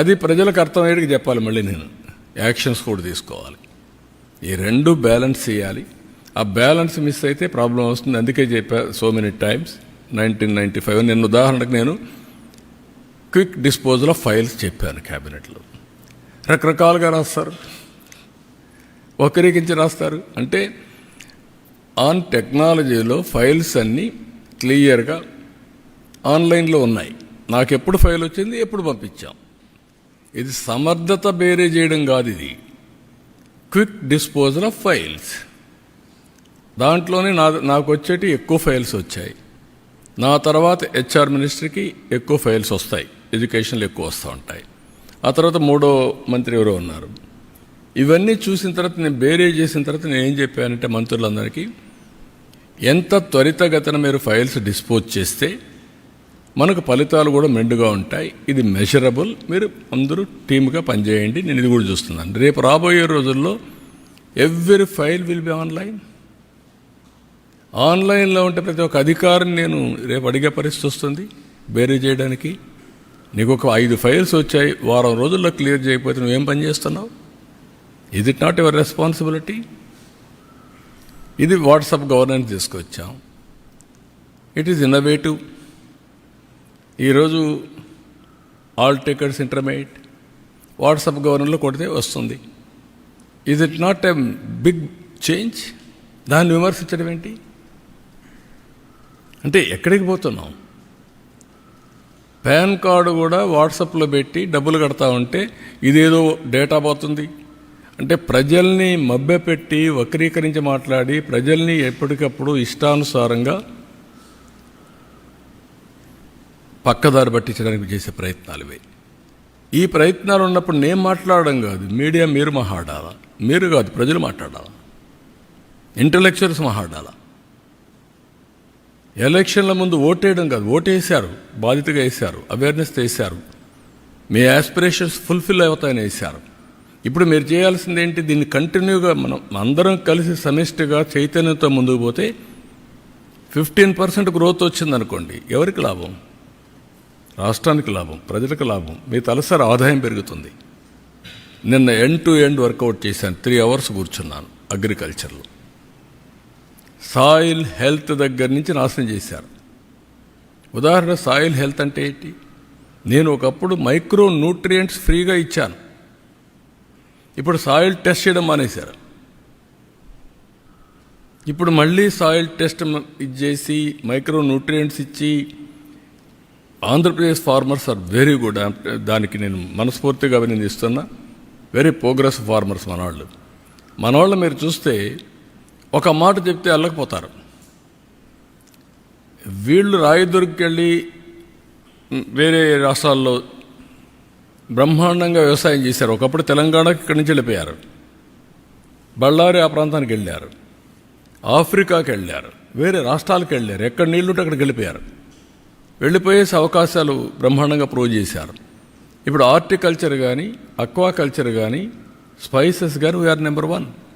అది ప్రజలకు అర్థమయ్యేటికి చెప్పాలి. మళ్ళీ నేను యాక్షన్స్ కూడా తీసుకోవాలి. ఈ రెండు బ్యాలెన్స్ చేయాలి. ఆ బ్యాలెన్స్ మిస్ అయితే ప్రాబ్లం వస్తుంది. అందుకే చెప్పా సో మెనీ టైమ్స్ 1995 నిన్న ఉదాహరణకు నేను క్విక్ డిస్పోజల్ ఆఫ్ ఫైల్స్ చెప్పాను. క్యాబినెట్లో రకరకాలుగా రాస్తారు, వక్రీకరించి రాస్తారు. అంటే ఆన్ టెక్నాలజీలో ఫైల్స్ అన్నీ క్లియర్గా ఆన్లైన్లో ఉన్నాయి. నాకు ఎప్పుడు ఫైల్ వచ్చింది, ఎప్పుడు పంపించాం. ఇది సమర్థత బేరే చేయడం కాదు, ఇది క్విక్ డిస్పోజల్ ఆఫ్ ఫైల్స్. దాంట్లోనే నాకు వచ్చేటి ఎక్కువ ఫైల్స్ వచ్చాయి. నా తర్వాత హెచ్ఆర్ మినిస్టర్కి ఎక్కువ ఫైల్స్ వస్తాయి, ఎడ్యుకేషన్లో ఎక్కువ వస్తూ ఉంటాయి. ఆ తర్వాత మూడో మంత్రి ఎవరో ఉన్నారు. ఇవన్నీ చూసిన తర్వాత నేను బేరే చేసిన తర్వాత నేను ఏం చెప్పానంటే మంత్రులందరికీ, ఎంత త్వరితగతిన మీరు ఫైల్స్ డిస్పోజ్ చేస్తే మనకు ఫలితాలు కూడా మెండుగా ఉంటాయి. ఇది మెజరబుల్. మీరు అందరూ టీమ్గా పనిచేయండి. నేను ఇది కూడా చూస్తున్నాను. రేపు రాబోయే రోజుల్లో every file will be online. ఆన్లైన్లో ఉంటే ప్రతి ఒక్క అధికారిని నేను రేపు అడిగే పరిస్థితి వస్తుంది బేరీ చేయడానికి. నీకు ఒక 5 ఫైల్స్ వచ్చాయి, వారం రోజుల్లో క్లియర్ చేయకపోతే నువ్వేం పని చేస్తున్నావు? Is it not your responsibility? ఇది వాట్సాప్ గవర్నెన్స్ తీసుకొచ్చాం. It is innovative. ఈరోజు ఆల్ టికెట్స్ ఇంటర్మీడియట్ వాట్సాప్ గవర్నర్లో కొడితే వస్తుంది. Is it not a big change? దాన్ని విమర్శించడం ఏంటి? అంటే ఎక్కడికి పోతున్నాం? పాన్ కార్డు కూడా వాట్సాప్లో పెట్టి డబ్బులు కడతా ఉంటే ఇదేదో డేటా పోతుంది అంటే ప్రజల్ని మభ్యపెట్టి వక్రీకరించి మాట్లాడి ప్రజల్ని ఎప్పటికప్పుడు ఇష్టానుసారంగా పక్కదారి పట్టించడానికి చేసే ప్రయత్నాలు ఇవి. ఈ ప్రయత్నాలు ఉన్నప్పుడు నేను మాట్లాడడం కాదు, మీడియా మీరు మాట్లాడాలా, మీరు కాదు ప్రజలు మాట్లాడాలా, ఇంటలెక్చువల్స్ మాట్లాడాలా. ఎలక్షన్ల ముందు ఓటేయడం కాదు, ఓటేసారు, బాధ్యతగా వేశారు, అవేర్నెస్ వేశారు, మీ ఆస్పిరేషన్స్ ఫుల్ఫిల్ అవుతాయని వేశారు. ఇప్పుడు మీరు చేయాల్సింది ఏంటి? దీన్ని కంటిన్యూగా మనం అందరం కలిసి సమిష్టిగా చైతన్యంతో ముందుకు పోతే 15% గ్రోత్ వచ్చిందనుకోండి, ఎవరికి లాభం? రాష్ట్రానికి లాభం, ప్రజలకు లాభం, మీ తలసరి ఆదాయం పెరుగుతుంది. నిన్న ఎండ్ టు ఎండ్ వర్కౌట్ చేశాను. 3 hours కూర్చున్నాను అగ్రికల్చర్లో. సాయిల్ హెల్త్ దగ్గర నుంచి నాశనం చేశారు. ఉదాహరణ సాయిల్ హెల్త్ అంటే ఏంటి? నేను ఒకప్పుడు మైక్రో న్యూట్రియంట్స్ ఫ్రీగా ఇచ్చాను. ఇప్పుడు సాయిల్ టెస్ట్ చేయడం మానేశారు. ఇప్పుడు మళ్ళీ సాయిల్ టెస్ట్ ఇచ్చేసి మైక్రో న్యూట్రియంట్స్ ఇచ్చి Andhra Pradesh farmers are very good. దానికి నేను మనస్ఫూర్తిగా అభినందిస్తున్నా. వెరీ ప్రోగ్రెస్ ఫార్మర్స్ మనవాళ్ళు మీరు చూస్తే ఒక మాట చెప్తే అల్లకపోతారు. వీళ్ళు రాయదుర్గకి వెళ్ళి వేరే రాష్ట్రాల్లో బ్రహ్మాండంగా వ్యవసాయం చేశారు. ఒకప్పుడు తెలంగాణకి ఇక్కడి నుంచి వెళ్ళిపోయారు, బళ్ళారి ఆ ప్రాంతానికి వెళ్ళారు, ఆఫ్రికాకి వెళ్ళారు, వేరే రాష్ట్రాలకు వెళ్ళారు. ఎక్కడ నీళ్లుంటే అక్కడికి వెళ్ళిపోయారు. వెళ్ళిపోయేసి అవకాశాలు బ్రహ్మాండంగా ప్రూవ్ చేశారు. ఇప్పుడు హార్టికల్చర్ కానీ, అక్వాకల్చర్ కానీ, స్పైసెస్ కానీ వీఆర్ నెంబర్ 1.